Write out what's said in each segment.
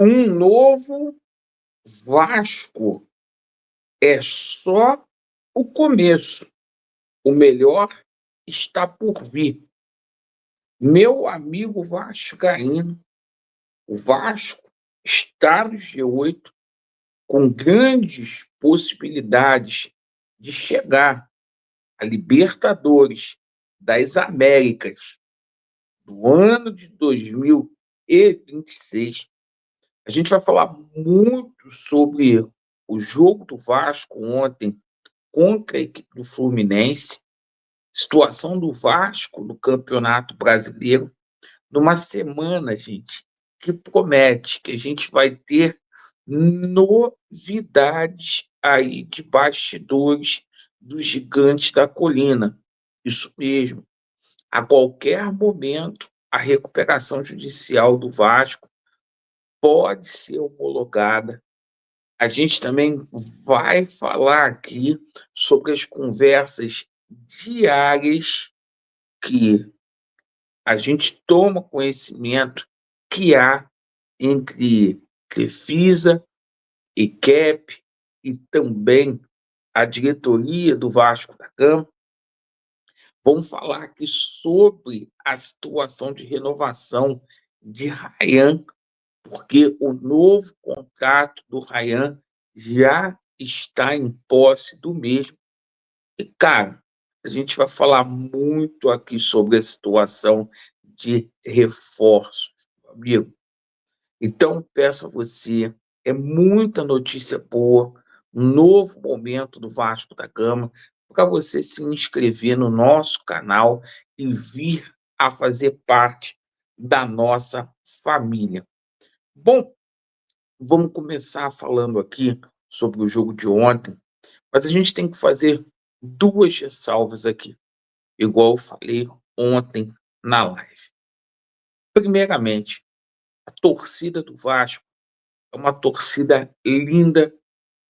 Um novo Vasco é só o começo. O melhor está por vir. Meu amigo vascaíno, o Vasco está no G8 com grandes possibilidades de chegar à Libertadores das Américas do ano de 2026. A gente vai falar muito sobre o jogo do Vasco ontem contra a equipe do Fluminense, situação do Vasco no Campeonato Brasileiro, numa semana, gente, que promete que a gente vai ter novidades aí de bastidores dos Gigantes da Colina. Isso mesmo. A qualquer momento, a recuperação judicial do Vasco pode ser homologada. A gente também vai falar aqui sobre as conversas diárias que a gente toma conhecimento que há entre Crefisa, ICAP e também a diretoria do Vasco da Gama. Vamos falar aqui sobre a situação de renovação de Ryan, porque o novo contrato do Ryan já está em posse do mesmo. E, cara, a gente vai falar muito aqui sobre a situação de reforços, meu amigo. Então, peço a você, é muita notícia boa, um novo momento do Vasco da Gama, para você se inscrever no nosso canal e vir a fazer parte da nossa família. Bom, vamos começar falando aqui sobre o jogo de ontem, mas a gente tem que fazer duas ressalvas aqui, igual eu falei ontem na live. Primeiramente, a torcida do Vasco é uma torcida linda.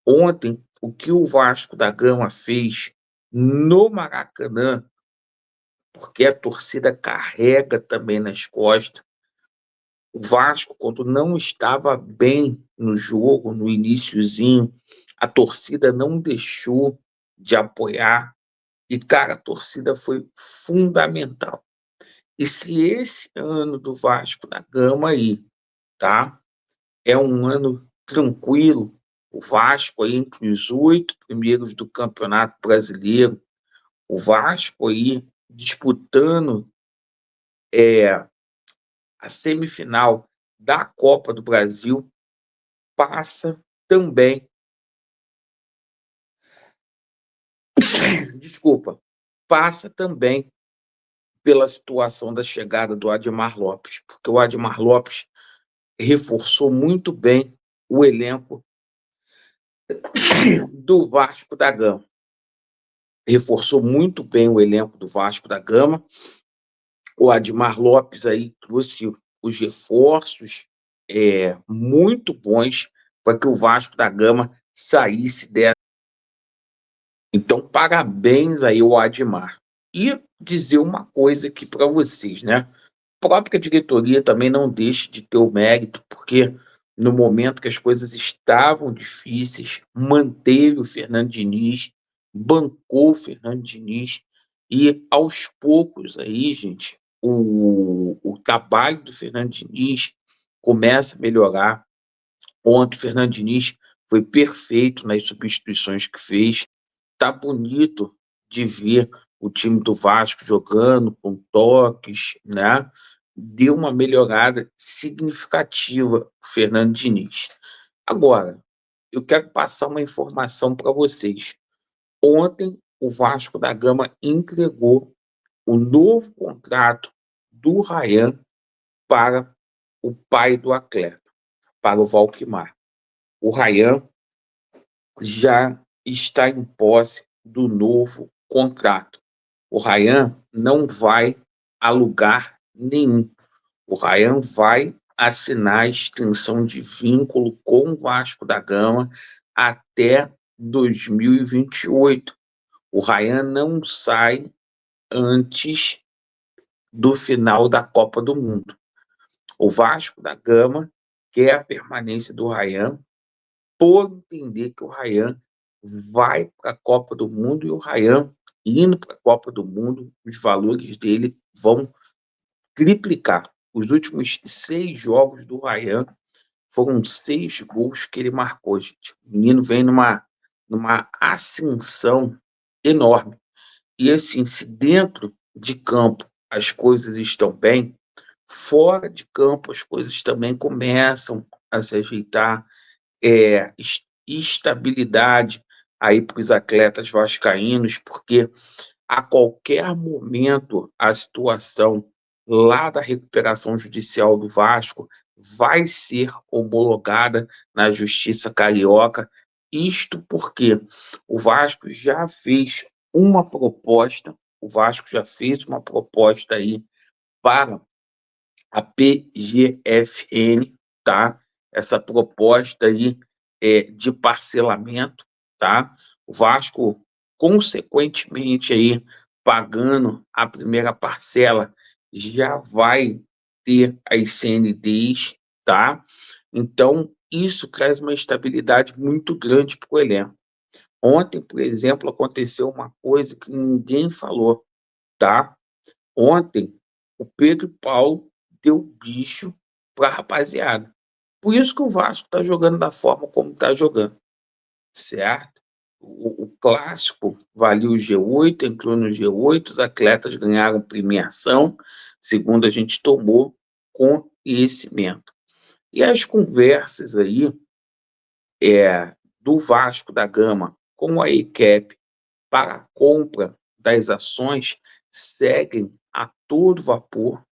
Ontem, o que o Vasco da Gama fez no Maracanã, porque a torcida carrega também nas costas. O Vasco, quando não estava bem no jogo, no iniciozinho, a torcida não deixou de apoiar. E, cara, a torcida foi fundamental. E se esse ano do Vasco da Gama aí, tá? É um ano tranquilo, o Vasco aí entre os 8 primeiros do Campeonato Brasileiro, o Vasco aí disputando a semifinal da Copa do Brasil, passa também, desculpa, passa também pela situação da chegada do Admar Lopes, porque o Admar Lopes reforçou muito bem o elenco do Vasco da Gama. Reforçou muito bem o elenco do Vasco da Gama. O Admar Lopes aí trouxe os reforços muito bons para que o Vasco da Gama saísse dessa. Então, parabéns aí ao Admar. E dizer uma coisa aqui para vocês, né? A própria diretoria também não deixa de ter o mérito, porque no momento que as coisas estavam difíceis, manteve o Fernando Diniz, bancou o Fernando Diniz, e aos poucos aí, gente, o trabalho do Fernando Diniz começa a melhorar. Ontem o Fernando Diniz foi perfeito nas substituições que fez. Tá bonito de ver o time do Vasco jogando com toques, né? Deu uma melhorada significativa o Fernando Diniz. Agora, eu quero passar uma informação para vocês. Ontem, o Vasco da Gama entregou o novo contrato do Ryan para o pai do atleta, para o Valquimar. O Ryan já está em posse do novo contrato. O Ryan não vai a lugar nenhum. O Ryan vai assinar a extensão de vínculo com o Vasco da Gama até 2028. O Ryan não sai antes do final da Copa do Mundo. O Vasco da Gama quer a permanência do Ryan, por entender que o Ryan vai para a Copa do Mundo e o Ryan, indo para a Copa do Mundo, os valores dele vão triplicar. Os últimos 6 jogos do Ryan foram 6 gols que ele marcou, gente. O menino vem numa ascensão enorme. E assim, se dentro de campo as coisas estão bem, fora de campo as coisas também começam a se ajeitar, estabilidade aí para os atletas vascaínos, porque a qualquer momento a situação lá da recuperação judicial do Vasco vai ser homologada na Justiça Carioca. Isto porque o Vasco já fez uma proposta, o Vasco já fez uma proposta aí para a PGFN, tá? Essa proposta aí de parcelamento, tá? O Vasco, consequentemente aí, pagando a primeira parcela, já vai ter as CNDs, tá? Então, isso traz uma estabilidade muito grande para o elenco. Ontem, por exemplo, aconteceu uma coisa que ninguém falou, tá? Ontem, o Pedro Paulo deu bicho para a rapaziada. Por isso que o Vasco está jogando da forma como está jogando, certo? O clássico valia o G8, entrou no G8, os atletas ganharam premiação, segundo a gente tomou conhecimento. E as conversas aí do Vasco da Gama com a ECAP para a compra das ações seguem a todo vapor.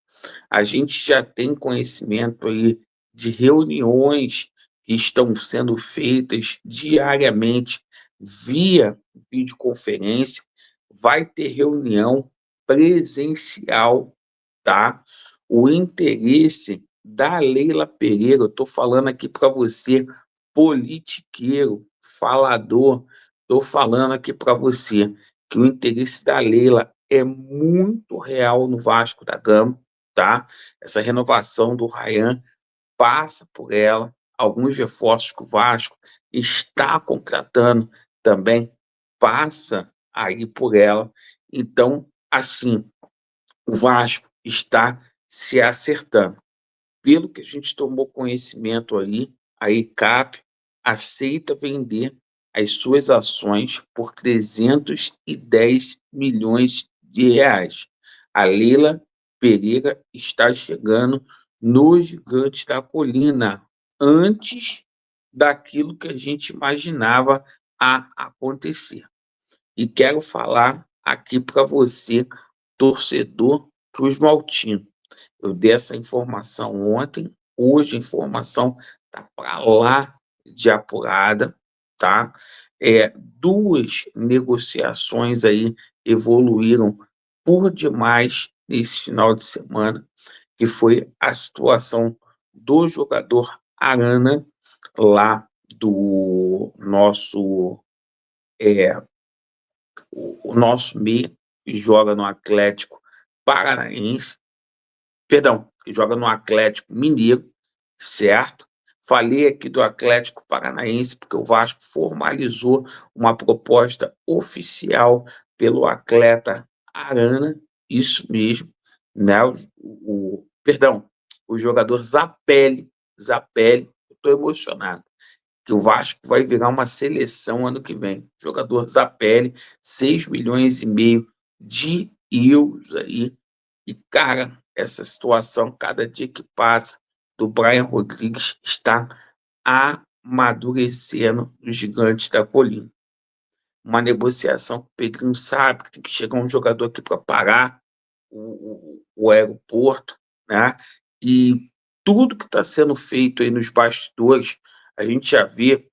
A gente já tem conhecimento aí de reuniões que estão sendo feitas diariamente via videoconferência. Vai ter reunião presencial, tá? O interesse da Leila Pereira, eu estou falando aqui para você, politiqueiro, falador, estou falando aqui para você que o interesse da Leila é muito real no Vasco da Gama, tá? Essa renovação do Ryan passa por ela, alguns reforços que o Vasco está contratando também passa aí por ela. Então, assim, o Vasco está se acertando. Pelo que a gente tomou conhecimento aí, a ICAP aceita vender as suas ações por 310 milhões de reais. A Leila Pereira está chegando no Gigante da Colina, antes daquilo que a gente imaginava a acontecer. E quero falar aqui para você, torcedor Cruz Maltino. Eu dei essa informação ontem, hoje a informação está para lá de apurada, tá? 2 negociações aí evoluíram por demais nesse final de semana, que foi a situação do jogador Arana, lá do nosso, é, o nosso meia, que joga no Atlético Paranaense, perdão, que joga no Atlético Mineiro, certo? Falei aqui do Atlético Paranaense porque o Vasco formalizou uma proposta oficial pelo atleta Arana, isso mesmo, né? Perdão, o jogador Zapelli, estou emocionado, que o Vasco vai virar uma seleção ano que vem. Jogador Zapelli, 6,5 milhões de euros aí. E, cara, essa situação, cada dia que passa, do Brian Rodrigues está amadurecendo no Gigante da Colina. Uma negociação que o Pedrinho sabe que tem que chegar um jogador aqui para parar o aeroporto, né? E tudo que está sendo feito aí nos bastidores, a gente já vê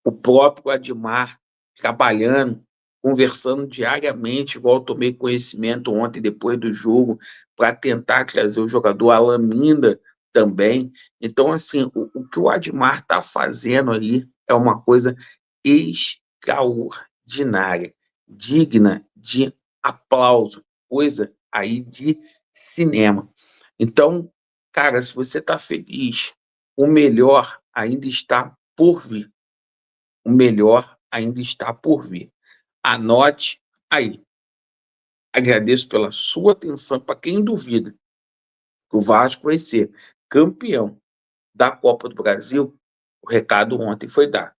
o próprio Admar trabalhando, conversando diariamente, igual eu tomei conhecimento ontem, depois do jogo, para tentar trazer o jogador Alan Minda também. Então, assim, o que o Admar está fazendo aí é uma coisa extraordinária, digna de aplauso, coisa aí de cinema. Então, cara, se você está feliz O melhor ainda está por vir. O melhor ainda está por vir. Anote aí. Agradeço pela sua atenção. Para quem duvida que o Vasco vai ser campeão da Copa do Brasil, o recado ontem foi dado.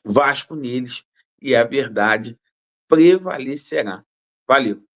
Vasco neles e a verdade prevalecerá. Valeu.